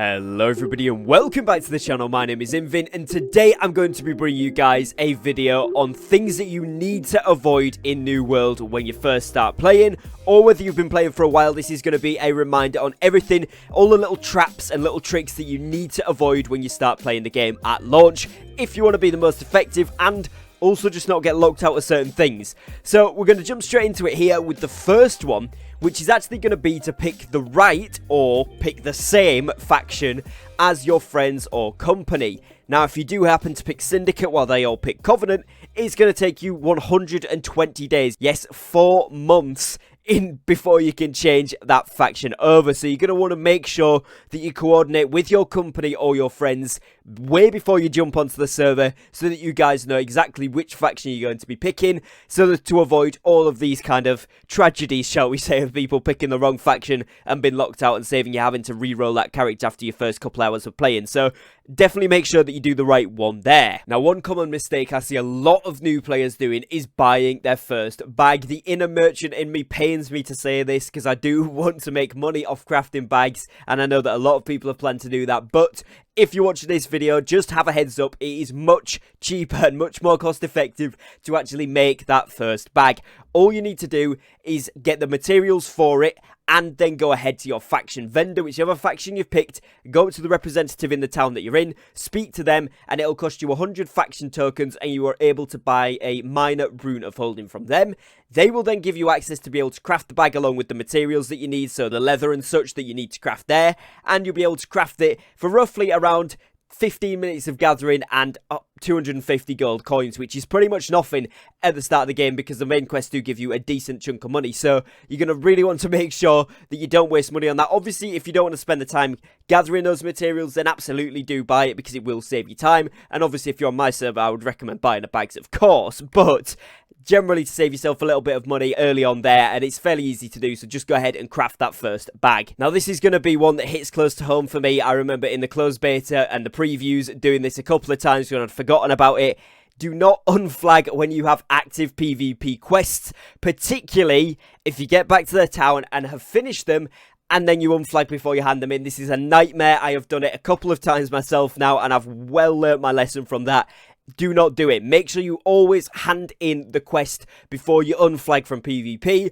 Hello everybody and welcome back to the channel. My name is Invin and today I'm going to be bringing you guys a video on things that you need to avoid in New World when you first start playing, or whether you've been playing for a while. This is going to be a reminder on everything, all the little traps and little tricks that you need to avoid when you start playing the game at launch if you want to be the most effective and also just not get locked out of certain things. So we're going to jump straight into it here with the first one, which is actually going to be to pick the right or pick the same faction as your friends or company. Now, if you do happen to pick Syndicate while they all pick Covenant, it's going to take you 120 days. Yes, 4 months before you can change that faction over. So you're going to want to make sure that you coordinate with your company or your friends way before you jump onto the server so that you guys know exactly which faction you're going to be picking, so that to avoid all of these kind of tragedies, shall we say, of people picking the wrong faction and being locked out and saving you having to re-roll that character after your first couple hours of playing. So definitely make sure that you do the right one there. Now, one common mistake I see a lot of new players doing is buying their first bag. The inner merchant in me pains me to say this because I do want to make money off crafting bags, and I know that a lot of people have planned to do that, but if you're watching this video, just have a heads up, it is much cheaper and much more cost effective to actually make that first bag. All you need to do is get the materials for it and then go ahead to your faction vendor, whichever faction you've picked, go to the representative in the town that you're in, speak to them, and it'll cost you 100 faction tokens, and you are able to buy a minor rune of holding from them. They will then give you access to be able to craft the bag along with the materials that you need, so the leather and such that you need to craft there, and you'll be able to craft it for roughly around 15 minutes of gathering and 250 gold coins, which is pretty much nothing at the start of the game because the main quests do give you a decent chunk of money. So you're going to really want to make sure that you don't waste money on that. Obviously, if you don't want to spend the time gathering those materials, then absolutely do buy it because it will save you time. And obviously, if you're on my server, I would recommend buying the bags, of course, but generally to save yourself a little bit of money early on there, and it's fairly easy to do, so just go ahead and craft that first bag. Now, this is going to be one that hits close to home for me. I remember in the closed beta and the previews doing this a couple of times when I'd forgotten about it. Do not unflag when you have active PvP quests, particularly if you get back to the town and have finished them and then you unflag before you hand them in. This is a nightmare. I have done it a couple of times myself now, and I've well learnt my lesson from that. Do not do it. Make sure you always hand in the quest before you unflag from PvP,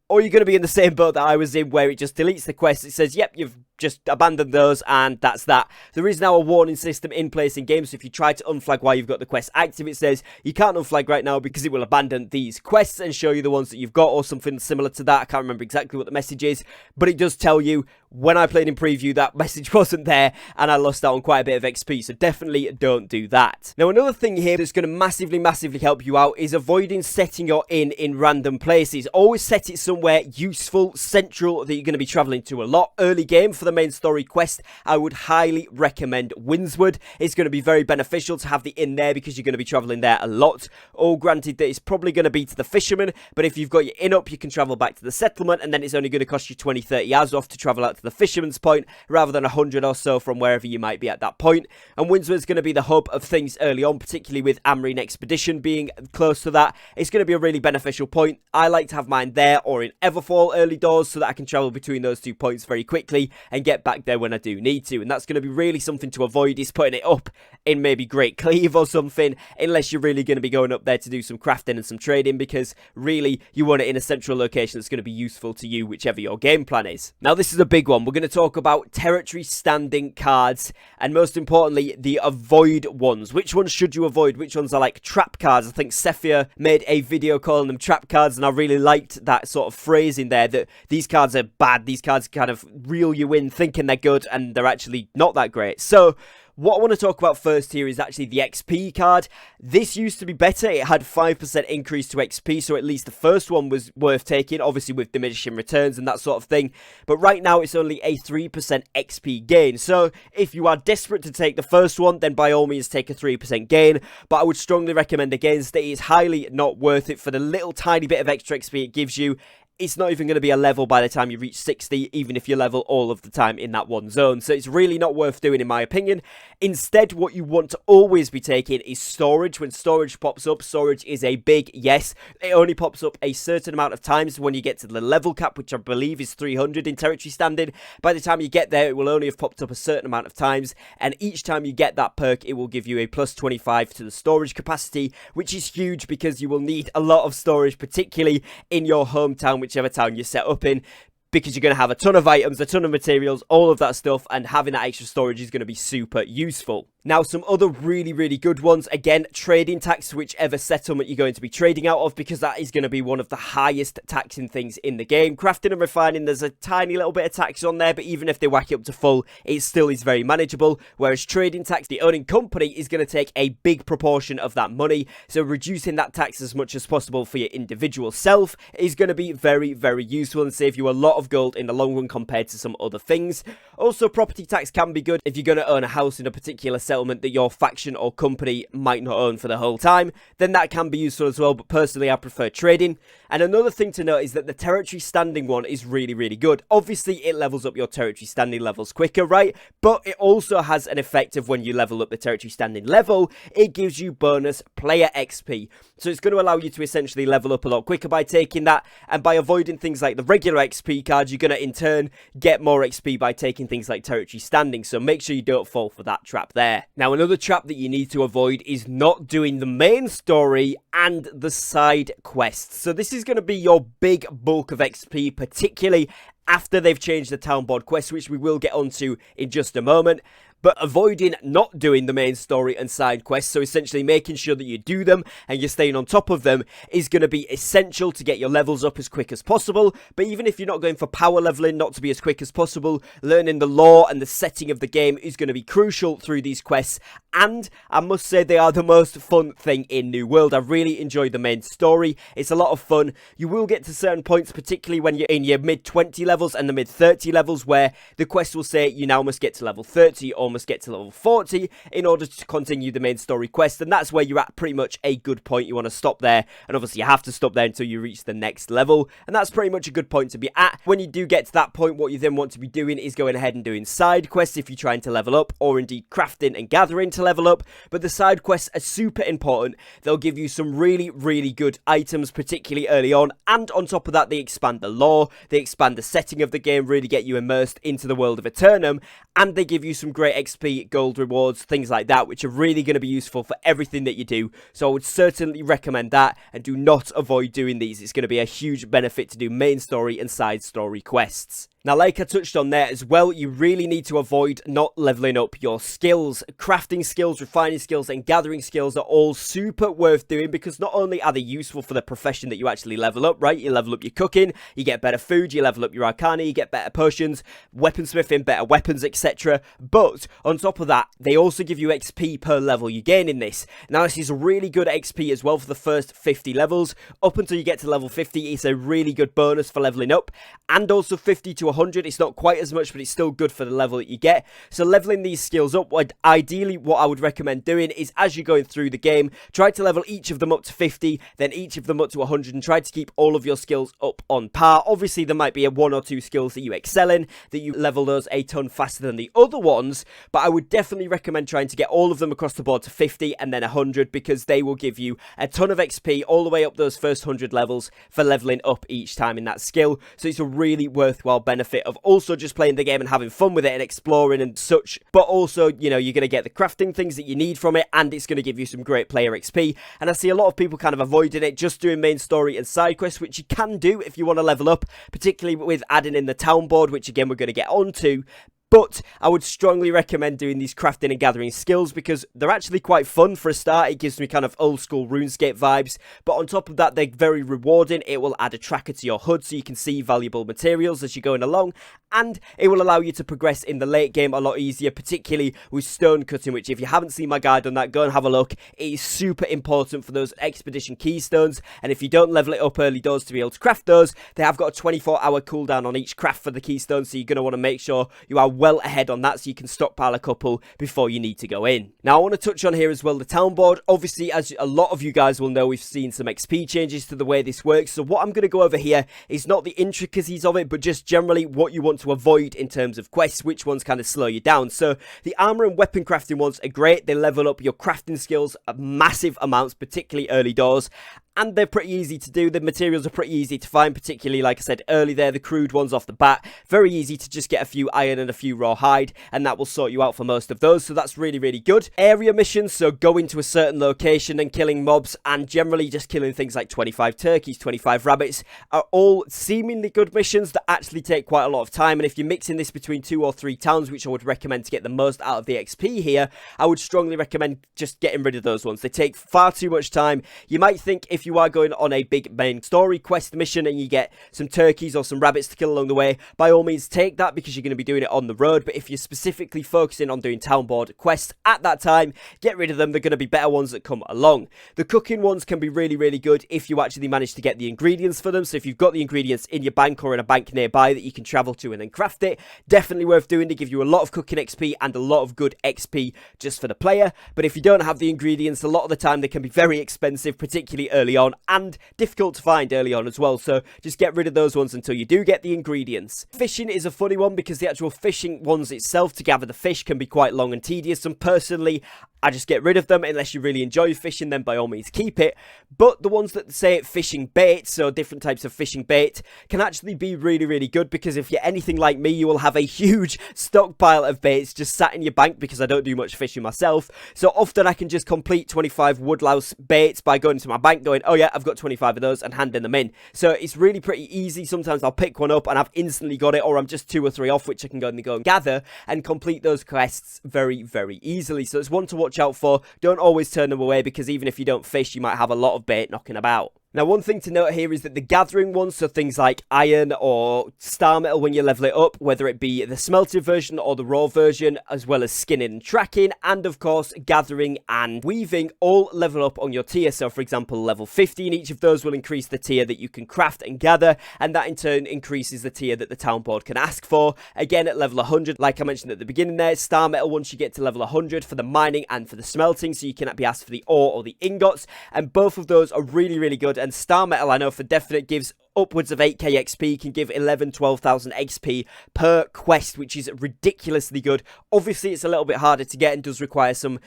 or you're going to be in the same boat that I was in where it just deletes the quest. It says, yep, you've just abandoned those, and that's that. There is now a warning system in place in game, so if you try to unflag while you've got the quest active, it says you can't unflag right now because it will abandon these quests and show you the ones that you've got, or something similar to that. I can't remember exactly what the message is, but it does tell you. When I played in preview, that message wasn't there, and I lost out on quite a bit of XP, so definitely don't do that. Now, another thing here that's going to massively help you out is avoiding setting your inn in random places. Always set it somewhere useful, central, that you're going to be traveling to a lot. Early game for the main story quest, I would highly recommend Windswood. It's going to be very beneficial to have the inn there because you're going to be traveling there a lot. All granted that it's probably going to be to the fisherman, but if you've got your inn up, you can travel back to the settlement, and then it's only going to cost you 20-30 hours off to travel out to the fisherman's point rather than 100 or so from wherever you might be at that point. And Windswood's going to be the hub of things early on, particularly with Amrine Expedition being close to that. It's going to be a really beneficial point. I like to have mine there or in Everfall early doors so that I can travel between those 2 points very quickly and get back there when I do need to. And that's going to be really something to avoid, is putting it up in maybe Great Cleave or something, unless you're really going to be going up there to do some crafting and some trading, because really you want it in a central location that's going to be useful to you, whichever your game plan is. Now, this is a big one. We're going to talk about territory standing cards, and most importantly, the avoid ones. Which ones should you avoid? Which ones are like trap cards? I think Sephia made a video calling them trap cards, and I really liked that sort of phrase in there, that these cards are bad. These cards kind of reel you in thinking they're good, and they're actually not that great. So what I want to talk about first here is actually the XP card. This used to be better. It had 5% increase to XP, so at least the first one was worth taking, obviously with diminishing returns and that sort of thing. But right now, it's only a 3% XP gain. So if you are desperate to take the first one, then by all means take a 3% gain. But I would strongly recommend against it. It is highly not worth it for the little tiny bit of extra XP it gives you. it's not even going to be a level by the time you reach 60, even if you level all of the time in that one zone. So it's really not worth doing, in my opinion. Instead, what you want to always be taking is storage. When storage pops up, storage is a big yes. It only pops up a certain amount of times when you get to the level cap, which I believe is 300 in territory standing. By the time you get there, it will only have popped up a certain amount of times. And each time you get that perk, it will give you a plus 25 to the storage capacity, which is huge because you will need a lot of storage, particularly in your hometown, whichever town you're set up in, because you're going to have a ton of items, a ton of materials, all of that stuff, and having that extra storage is going to be super useful. Now, some other really good ones. Again, trading tax, whichever settlement you're going to be trading out of, because that is going to be one of the highest taxing things in the game. Crafting and refining, there's a tiny little bit of tax on there, but even if they whack it up to full, it still is very manageable. Whereas trading tax, the owning company is going to take a big proportion of that money. So reducing that tax as much as possible for your individual self is going to be very useful and save you a lot of gold in the long run compared to some other things. Also, property tax can be good if you're going to own a house in a particular settlement that your faction or company might not own for the whole time, then that can be useful as well, but personally I prefer trading. And another thing to note is that the territory standing one is really good. Obviously it levels up your territory standing levels quicker, right? But it also has an effect of when you level up the territory standing level, it gives you bonus player XP. So it's going to allow you to essentially level up a lot quicker by taking that, and by avoiding things like the regular XP cards, you're going to in turn get more XP by taking things like territory standing. So make sure you don't fall for that trap there. Now, another trap that you need to avoid is not doing the main story and the side quests. So this is going to be your big bulk of XP, particularly after they've changed the town board quests, which we will get onto in just a moment. But avoiding not doing the main story and side quests, so essentially making sure that you do them and you're staying on top of them, is going to be essential to get your levels up as quick as possible. But even if you're not going for power leveling, not to be as quick as possible, learning the lore and the setting of the game is going to be crucial through these quests. And I must say they are the most fun thing in New World. I really enjoy the main story. It's a lot of fun. You will get to certain points, particularly when you're in your mid 20 levels and the mid 30 levels, where the quest will say you now must get to level 30 or must get to level 40 in order to continue the main story quest, and that's where you're at pretty much a good point. You want to stop there, and obviously you have to stop there until you reach the next level, and that's pretty much a good point to be at. When you do get to that point, what you then want to be doing is going ahead and doing side quests if you're trying to level up, or indeed crafting and gathering to level up. But the side quests are super important. They'll give you some really good items, particularly early on, and on top of that they expand the lore, they expand the setting of the game, really get you immersed into the world of Aeternum, and they give you some great XP, gold rewards, things like that, which are really going to be useful for everything that you do. So I would certainly recommend that, and do not avoid doing these. It's going to be a huge benefit to do main story and side story quests. Now, like I touched on there as well, you really need to avoid not leveling up your skills. Crafting skills, refining skills, and gathering skills are all super worth doing, because not only are they useful for the profession that you actually level up, right? You level up your cooking, you get better food, you level up your arcana, you get better potions, weaponsmithing, better weapons, etc. But on top of that, they also give you XP per level you gain in this. Now, this is really good XP as well for the first 50 levels. Up until you get to level 50, it's a really good bonus for leveling up, and also 50 to 100, it's not quite as much, but it's still good for the level that you get. So leveling these skills up, ideally what I would recommend doing is, as you're going through the game, try to level each of them up to 50, then each of them up to 100, and try to keep all of your skills up on par. Obviously there might be one or two skills that you excel in, that you level those a ton faster than the other ones, but I would definitely recommend trying to get all of them across the board to 50 and then 100, because they will give you a ton of XP all the way up those first 100 levels for leveling up each time in that skill. So it's a really worthwhile benefit of also just playing the game and having fun with it and exploring and such, but also, you know, you're going to get the crafting things that you need from it, and it's going to give you some great player XP. And I see a lot of people kind of avoiding it, just doing main story and side quests, which you can do if you want to level up, particularly with adding in the town board, which again we're going to get onto. But I would strongly recommend doing these crafting and gathering skills, because they're actually quite fun for a start. It gives me kind of old school RuneScape vibes, but on top of that they're very rewarding. It will add a tracker to your HUD so you can see valuable materials as you're going along, and it will allow you to progress in the late game a lot easier, particularly with stone cutting, which if you haven't seen my guide on that, go and have a look. It is super important for those expedition keystones, and if you don't level it up early doors to be able to craft those, they have got a 24-hour cooldown on each craft for the keystone, so you're going to want to make sure you are well ahead on that so you can stockpile a couple before you need to go in. Now I want to touch on here as well the town board. Obviously, as a lot of you guys will know, we've seen some XP changes to the way this works. So what I'm going to go over here is not the intricacies of it, but just generally what you want to avoid in terms of quests, which ones kind of slow you down. So the armor and weapon crafting ones are great. They level up your crafting skills at massive amounts, particularly early doors. And they're pretty easy to do. The materials are pretty easy to find, particularly, like I said early there, the crude ones off the bat. Very easy to just get a few iron and a few raw hide, and that will sort you out for most of those. So that's really, really good. Area missions, so going to a certain location and killing mobs, and generally just killing things like 25 turkeys, 25 rabbits, are all seemingly good missions that actually take quite a lot of time. And if you're mixing this between 2 or 3 towns, which I would recommend to get the most out of the XP here, I would strongly recommend just getting rid of those ones. They take far too much time. You might think if you are going on a big main story quest mission and you get some turkeys or some rabbits to kill along the way, by all means take that because you're going to be doing it on the road. But if you're specifically focusing on doing town board quests at that time, get rid of them. They're going to be better ones that come along. The cooking ones can be really, really good if you actually manage to get the ingredients for them. So if you've got the ingredients in your bank or in a bank nearby that you can travel to and then craft it, definitely worth doing. They give you a lot of cooking XP and a lot of good XP just for the player. But if you don't have the ingredients, a lot of the time they can be very expensive, particularly early on, and difficult to find early on as well. So just get rid of those ones until you do get the ingredients. Fishing is a funny one because the actual fishing ones itself to gather the fish can be quite long and tedious, and personally I just get rid of them. Unless you really enjoy fishing, then by all means keep it. But the ones that say fishing bait, so different types of fishing bait, can actually be really, really good, because if you're anything like me, you will have a huge stockpile of baits just sat in your bank, because I don't do much fishing myself. So often I can just complete 25 woodlouse baits by going to my bank going, oh yeah, I've got 25 of those, and handing them in. So it's really pretty easy. Sometimes I'll pick one up and I've instantly got it, or I'm just 2 or 3 off, which I can go and gather and complete those quests very, very easily. So it's one to watch out for. Don't always turn them away, because even if you don't fish, you might have a lot of bait knocking about. Now, one thing to note here is that the gathering ones, so things like iron or star metal when you level it up, whether it be the smelted version or the raw version, as well as skinning and tracking, and of course gathering and weaving, all level up on your tier. So for example, level 50 in each of those will increase the tier that you can craft and gather, and that in turn increases the tier that the town board can ask for. Again, at level 100, like I mentioned at the beginning there, star metal once you get to level 100 for the mining and for the smelting, so you can be asked for the ore or the ingots, and both of those are really, really good. And star metal, I know for definite, gives upwards of 8k XP, can give 12,000 XP per quest, which is ridiculously good. Obviously, it's a little bit harder to get and does require some,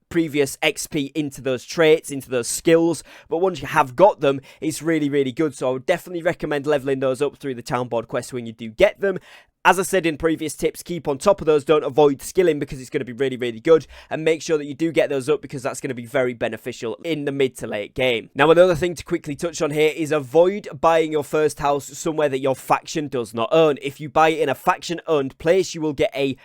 previous XP into those traits, into those skills, but once you have got them, it's really, really good. So I would definitely recommend leveling those up through the town board quests when you do get them. As I said in previous tips, keep on top of those. Don't avoid skilling, because it's going to be really, really good. And make sure that you do get those up, because that's going to be very beneficial in the mid to late game. Now, another thing to quickly touch on here is avoid buying your first house somewhere that your faction does not own. If you buy it in a faction-owned place, you will get a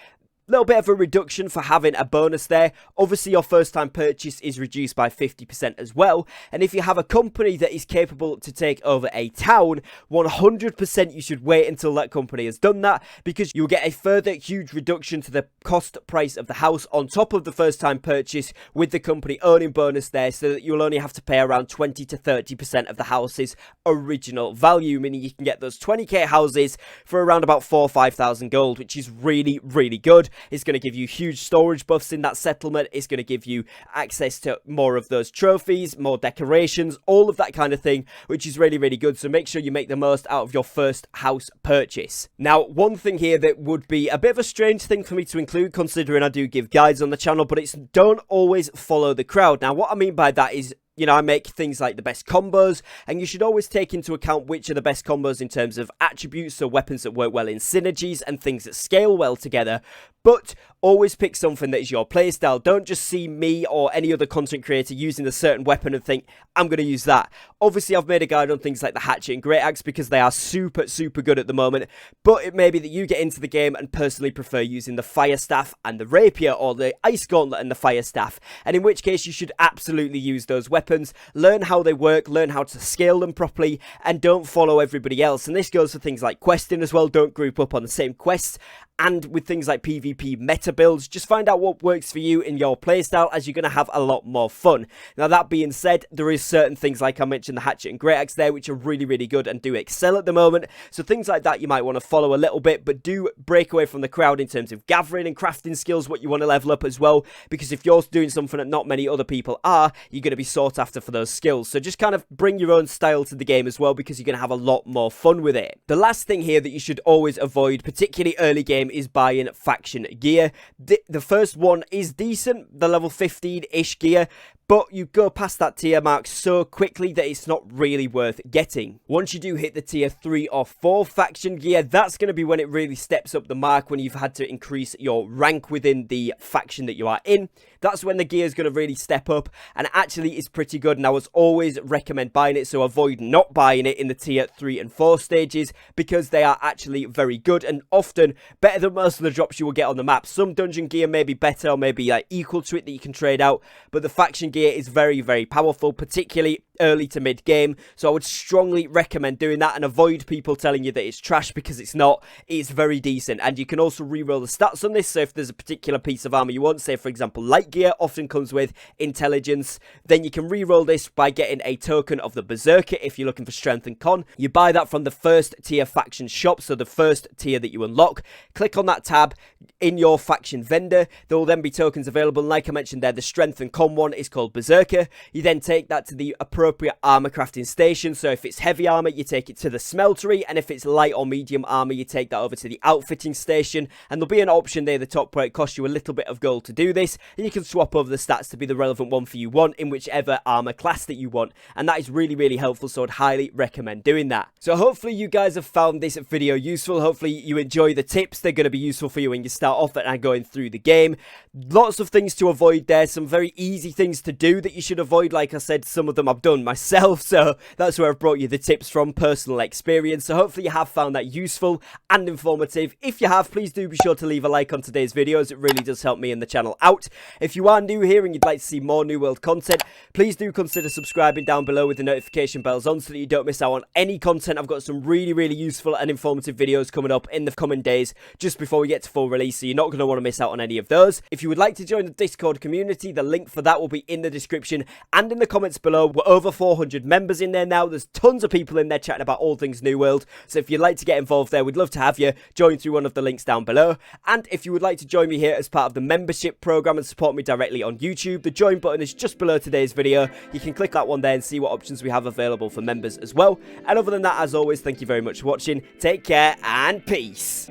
little bit of a reduction for having a bonus there. Obviously, your first time purchase is reduced by 50% as well. And if you have a company that is capable to take over a town, 100% you should wait until that company has done that, because you'll get a further huge reduction to the cost price of the house on top of the first time purchase, with the company owning bonus there, so that you'll only have to pay around 20 to 30% of the house's original value, meaning you can get those 20k houses for around about 4,000 or 5,000 gold, which is really, really good. It's going to give you huge storage buffs in that settlement. It's going to give you access to more of those trophies, more decorations, all of that kind of thing, which is really, really good. So make sure you make the most out of your first house purchase. Now, one thing here that would be a bit of a strange thing for me to include, considering I do give guides on the channel, but it's don't always follow the crowd. Now, what I mean by that is, I make things like the best combos, and you should always take into account which are the best combos in terms of attributes, so weapons that work well in synergies and things that scale well together. But always pick something that is your playstyle. Don't just see me or any other content creator using a certain weapon and think, I'm going to use that. Obviously, I've made a guide on things like the hatchet and great axe, because they are super, super good at the moment. But it may be that you get into the game and personally prefer using the fire staff and the rapier, or the ice gauntlet and the fire staff. And in which case, you should absolutely use those weapons. Learn how they work, learn how to scale them properly, and don't follow everybody else. And this goes for things like questing as well. Don't group up on the same quests. and with things like PvP meta builds. Just find out what works for you in your playstyle, as you're going to have a lot more fun. Now, that being said, there is certain things, like I mentioned, the hatchet and great axe there, which are really, really good and do excel at the moment. So things like that you might want to follow a little bit, but do break away from the crowd in terms of gathering and crafting skills, what you want to level up as well, because if you're doing something that not many other people are, you're going to be sought after for those skills. So just kind of bring your own style to the game as well, because you're going to have a lot more fun with it. The last thing here that you should always avoid, particularly early game, is buying faction gear. The first one is decent, the level 15-ish gear, but you go past that tier mark so quickly that it's not really worth getting. Once you do hit the tier 3 or 4 faction gear, that's going to be when it really steps up the mark, when you've had to increase your rank within the faction that you are in. That's when the gear is going to really step up, and actually is pretty good, and I would always recommend buying it, so avoid not buying it in the tier 3 and 4 stages, because they are actually very good, and often better than most of the drops you will get on the map. Some dungeon gear may be better, or maybe like equal to it, that you can trade out, but the faction gear is very, very powerful, particularly early to mid game. So I would strongly recommend doing that, and avoid people telling you that it's trash, because it's not. It's very decent, and you can also reroll the stats on this. So if there's a particular piece of armor you want, say for example light gear often comes with intelligence, then you can reroll this by getting a token of the berserker if you're looking for strength and con. You buy that from the first tier faction shop, so the first tier that you unlock. Click on that tab in your faction vendor. There will then be tokens available, and like I mentioned there, the strength and con one is called berserker. You then take that to the appropriate armor crafting station. So if it's heavy armor, you take it to the smeltery, and if it's light or medium armor, you take that over to the outfitting station. And there'll be an option there at the top where it costs you a little bit of gold to do this, and you can swap over the stats to be the relevant one for you want in whichever armor class that you want, and that is really, really helpful. So I'd highly recommend doing that. So hopefully you guys have found this video useful. Hopefully you enjoy the tips. They're going to be useful for you when you start off and going through the game. Lots of things to avoid there, some very easy things to do that you should avoid. Like I said, some of them I've done myself, so that's where I've brought you the tips from personal experience. So hopefully you have found that useful and informative. If you have, please do be sure to leave a like on today's video, as it really does help me and the channel out. If you are new here and you'd like to see more New World content, please do consider subscribing down below with the notification bells on, so that you don't miss out on any content. I've got some really, really useful and informative videos coming up in the coming days, just before we get to full release, so you're not going to want to miss out on any of those. If you would like to join the Discord community, the link for that will be in the description and in the comments below. We're over 400 members in there now. There's tons of people in there chatting about all things New World, so if you'd like to get involved there, we'd love to have you join through one of the links down below. And if you would like to join me here as part of the membership program and support me directly on YouTube, the join button is just below today's video. You can click that one there and see what options we have available for members as well. And other than that, as always, thank you very much for watching. Take care and peace.